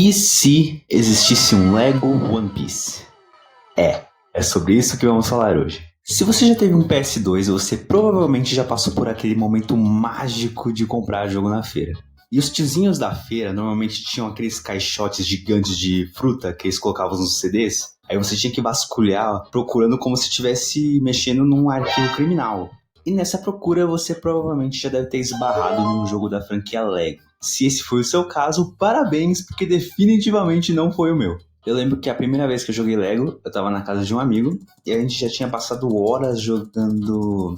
E se existisse um Lego One Piece? É sobre isso que vamos falar hoje. Se você já teve um PS2, você provavelmente já passou por aquele momento mágico de comprar jogo na feira. E os tiozinhos da feira normalmente tinham aqueles caixotes gigantes de fruta que eles colocavam nos CDs. Aí você tinha que vasculhar procurando como se estivesse mexendo num arquivo criminal. E nessa procura você provavelmente já deve ter esbarrado num jogo da franquia Lego. Se esse foi o seu caso, parabéns, porque definitivamente não foi o meu. Eu lembro que a primeira vez que eu joguei Lego, eu tava na casa de um amigo e a gente já tinha passado horas jogando.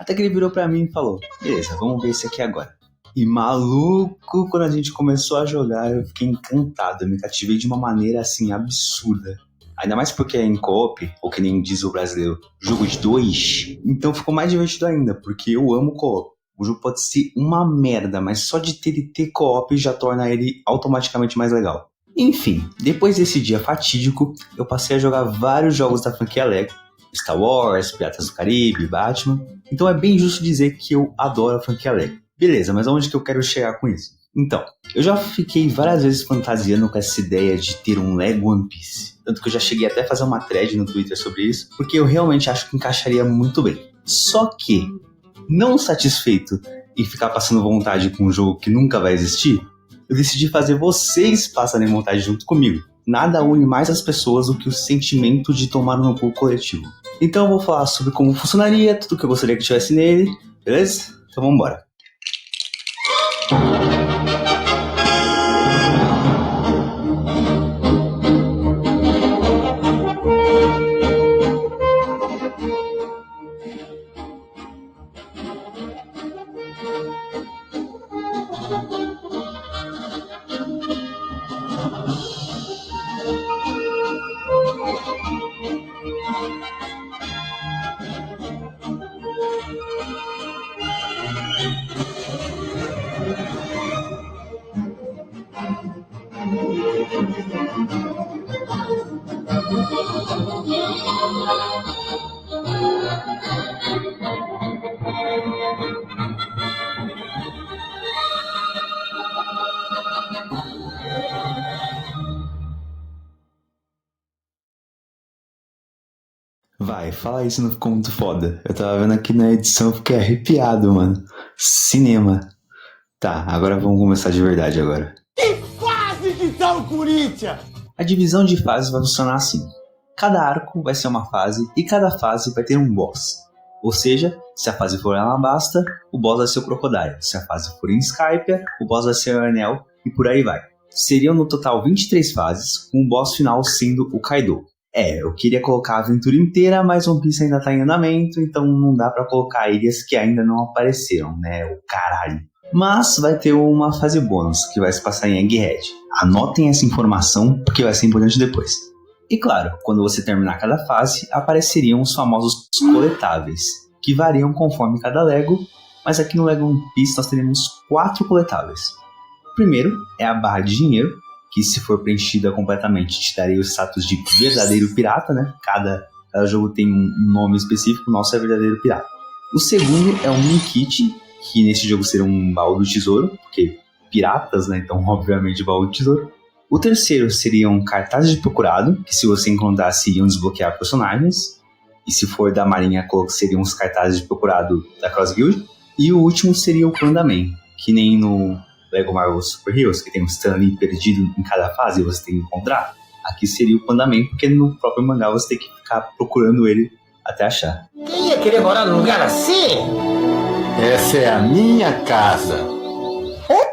Até que ele virou pra mim e falou: beleza, vamos ver esse aqui agora. E maluco, quando a gente começou a jogar, eu fiquei encantado, eu me cativei de uma maneira assim absurda. Ainda mais porque é em co-op, ou que nem diz o brasileiro, jogo de dois. Então ficou mais divertido ainda, porque eu amo co-op. O jogo pode ser uma merda, mas só de ter co-op já torna ele automaticamente mais legal. Enfim, depois desse dia fatídico, eu passei a jogar vários jogos da franquia Lego. Star Wars, Piratas do Caribe, Batman. Então é bem justo dizer que eu adoro a franquia Lego. Beleza, mas aonde que eu quero chegar com isso? Então, eu já fiquei várias vezes fantasiando com essa ideia de ter um Lego One Piece. Tanto que eu já cheguei até a fazer uma thread no Twitter sobre isso, porque eu realmente acho que encaixaria muito bem. Só que, não satisfeito em ficar passando vontade com um jogo que nunca vai existir, eu decidi fazer vocês passarem vontade junto comigo. Nada une mais as pessoas do que o sentimento de tomar um apoio coletivo. Então eu vou falar sobre como funcionaria, tudo que eu gostaria que tivesse nele, beleza? Então vamos embora. Vai, fala isso, não ficou muito foda. Eu tava vendo aqui na edição, fiquei arrepiado, mano. Cinema. Tá, agora vamos começar de verdade agora. Que fase que tá o Corinthians? A divisão de fases vai funcionar assim. Cada arco vai ser uma fase e cada fase vai ter um boss. Ou seja, se a fase for Alabasta, o boss vai ser o Crocodile. Se a fase for em Skypiea, o boss vai ser o Anel e por aí vai. Seriam no total 23 fases, com o boss final sendo o Kaido. Eu queria colocar a aventura inteira, mas One Piece ainda tá em andamento, então não dá pra colocar ilhas que ainda não apareceram, né? O caralho. Mas vai ter uma fase bônus, que vai se passar em Egghead. Anotem essa informação, porque vai ser importante depois. E claro, quando você terminar cada fase, apareceriam os famosos coletáveis, que variam conforme cada Lego, mas aqui no Lego One Piece nós teremos 4 coletáveis. O primeiro é a barra de dinheiro, que se for preenchida completamente te daria o status de verdadeiro pirata, né? Cada jogo tem um nome específico, o nosso é verdadeiro pirata. O segundo é o Mini Kit, que nesse jogo seria um baú do tesouro, porque piratas, né? Então obviamente baú do tesouro. O terceiro seriam cartazes de procurado, que se você encontrasse iriam desbloquear personagens. E se for da marinha, seriam os cartazes de procurado da Cross Guild. E o último seria o Pandaman, que nem no Lego Marvel Super Heroes, que tem um Stanley perdido em cada fase e você tem que encontrar. Aqui seria o Pandaman, porque no próprio mangá você tem que ficar procurando ele até achar. Quem ia querer morar num lugar assim? Essa é a minha casa.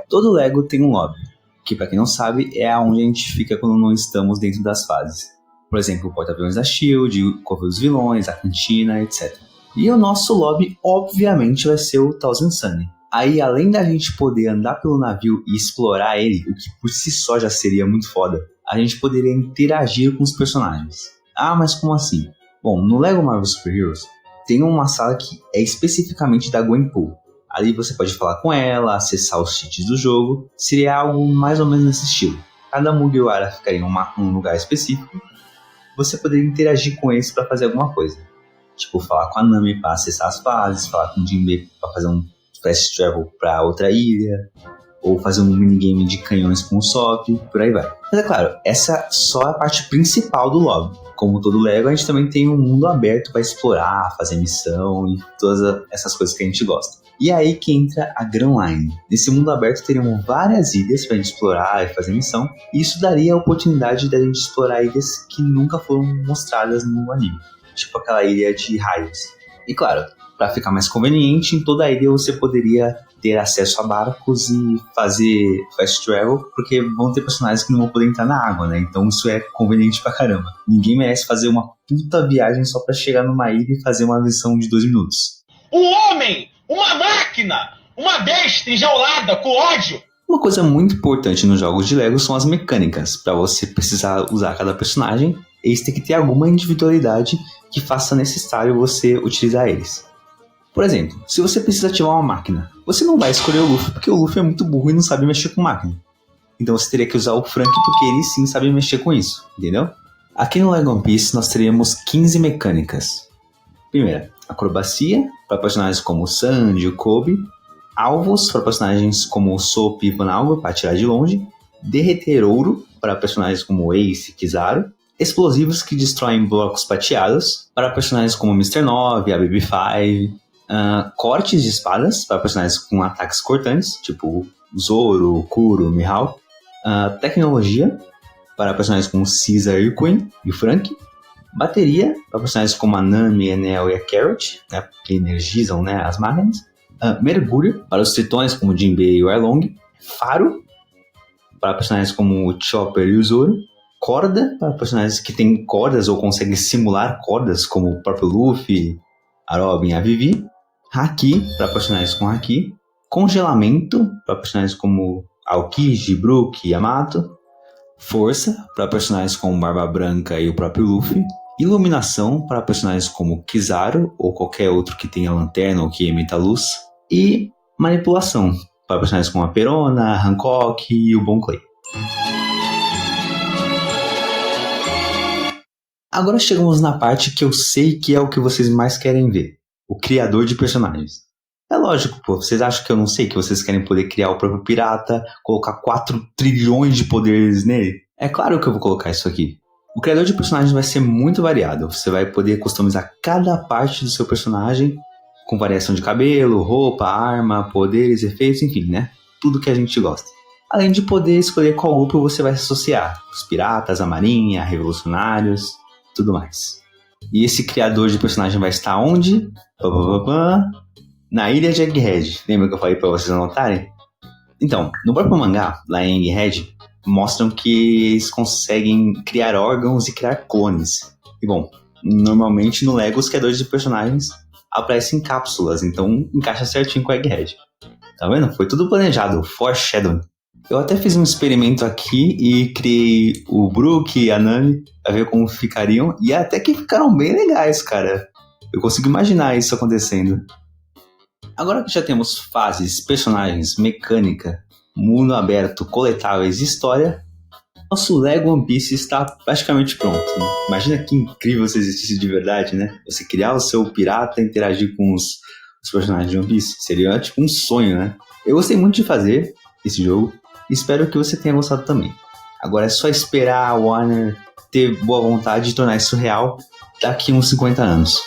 Todo Lego tem um lobby, que pra quem não sabe é onde a gente fica quando não estamos dentro das fases. Por exemplo, o porta-aviões da SHIELD, o covil dos vilões, a cantina, etc. E o nosso lobby, obviamente, vai ser o Thousand Sunny. Aí, além da gente poder andar pelo navio e explorar ele, o que por si só já seria muito foda, a gente poderia interagir com os personagens. Ah, mas como assim? Bom, no Lego Marvel Super Heroes, tem uma sala que é especificamente da Gwenpool. Ali você pode falar com ela, acessar os cheats do jogo, seria algo mais ou menos nesse estilo. Cada Mugiwara ficaria em um lugar específico, você poderia interagir com eles para fazer alguma coisa. Tipo, falar com a Nami para acessar as fases, falar com o Jinbe para fazer um fast travel para outra ilha, ou fazer um minigame de canhões com o Sop, por aí vai. Mas é claro, essa só é a parte principal do lobby. Como todo Lego, a gente também tem um mundo aberto para explorar, fazer missão e todas essas coisas que a gente gosta. E é aí que entra a Grand Line. Nesse mundo aberto teriam várias ilhas para a gente explorar e fazer missão, e isso daria a oportunidade da gente explorar ilhas que nunca foram mostradas no anime, tipo aquela ilha de raios. E claro, para ficar mais conveniente, em toda a ilha você poderia ter acesso a barcos e fazer fast travel, porque vão ter personagens que não vão poder entrar na água, né? Então isso é conveniente pra caramba. Ninguém merece fazer uma puta viagem só pra chegar numa ilha e fazer uma missão de 2 minutos. Um homem! Uma máquina! Uma besta enjaulada com ódio! Uma coisa muito importante nos jogos de Lego são as mecânicas. Para você precisar usar cada personagem, eles têm que ter alguma individualidade que faça necessário você utilizar eles. Por exemplo, se você precisa ativar uma máquina, você não vai escolher o Luffy porque o Luffy é muito burro e não sabe mexer com máquina. Então você teria que usar o Frank porque ele sim sabe mexer com isso, entendeu? Aqui no Lego One Piece nós teríamos 15 mecânicas. Primeira, acrobacia, para personagens como o Sanji e o Kobe. Alvos, para personagens como o Sop e Vanalgo, para atirar de longe. Derreter ouro, para personagens como Ace e Kizaru. Explosivos que destroem blocos prateados, para personagens como o Mr. 9, a BB5. Cortes de espadas, para personagens com ataques cortantes, tipo Zoro, Kuro, Mihawk. Tecnologia, para personagens como Caesar e o Queen e o Frank. Bateria, para personagens como a Nami, a Enel e a Carrot, né, que energizam, né, as máquinas. Mergulho, para os tritões como o Jinbei e o Arlong. Faro, para personagens como o Chopper e o Zoro. Corda, para personagens que têm cordas ou conseguem simular cordas, como o próprio Luffy, a Robin e a Vivi. Haki, para personagens com Haki. Congelamento, para personagens como Aokiji, Brook e Yamato. Força, para personagens como Barba Branca e o próprio Luffy. Iluminação, para personagens como Kizaru ou qualquer outro que tenha lanterna ou que emita luz. E manipulação, para personagens como a Perona, Hancock e o Bon Clay. Agora chegamos na parte que eu sei que é o que vocês mais querem ver. O criador de personagens. É lógico, pô. Vocês acham que eu não sei que vocês querem poder criar o próprio pirata, colocar 4 trilhões de poderes nele? É claro que eu vou colocar isso aqui. O criador de personagens vai ser muito variado. Você vai poder customizar cada parte do seu personagem com variação de cabelo, roupa, arma, poderes, efeitos, enfim, né? Tudo que a gente gosta. Além de poder escolher qual grupo você vai se associar. Os piratas, a marinha, revolucionários, tudo mais. E esse criador de personagem vai estar onde? Na ilha de Egghead. Lembra que eu falei pra vocês anotarem? Então, no próprio mangá, lá em Egghead, mostram que eles conseguem criar órgãos e criar clones. E bom, normalmente no Lego os criadores de personagens aparecem em cápsulas, então encaixa certinho com o Egghead. Tá vendo? Foi tudo planejado, foreshadowing. Eu até fiz um experimento aqui e criei o Brook e a Nami pra ver como ficariam, e até que ficaram bem legais, cara. Eu consigo imaginar isso acontecendo. Agora que já temos fases, personagens, mecânica, mundo aberto, coletáveis e história, nosso Lego One Piece está praticamente pronto. Né? Imagina que incrível se existisse de verdade, né? Você criar o seu pirata e interagir com os personagens de One Piece. Seria tipo um sonho, né? Eu gostei muito de fazer esse jogo e espero que você tenha gostado também. Agora é só esperar a Warner ter boa vontade de tornar isso real daqui uns 50 anos.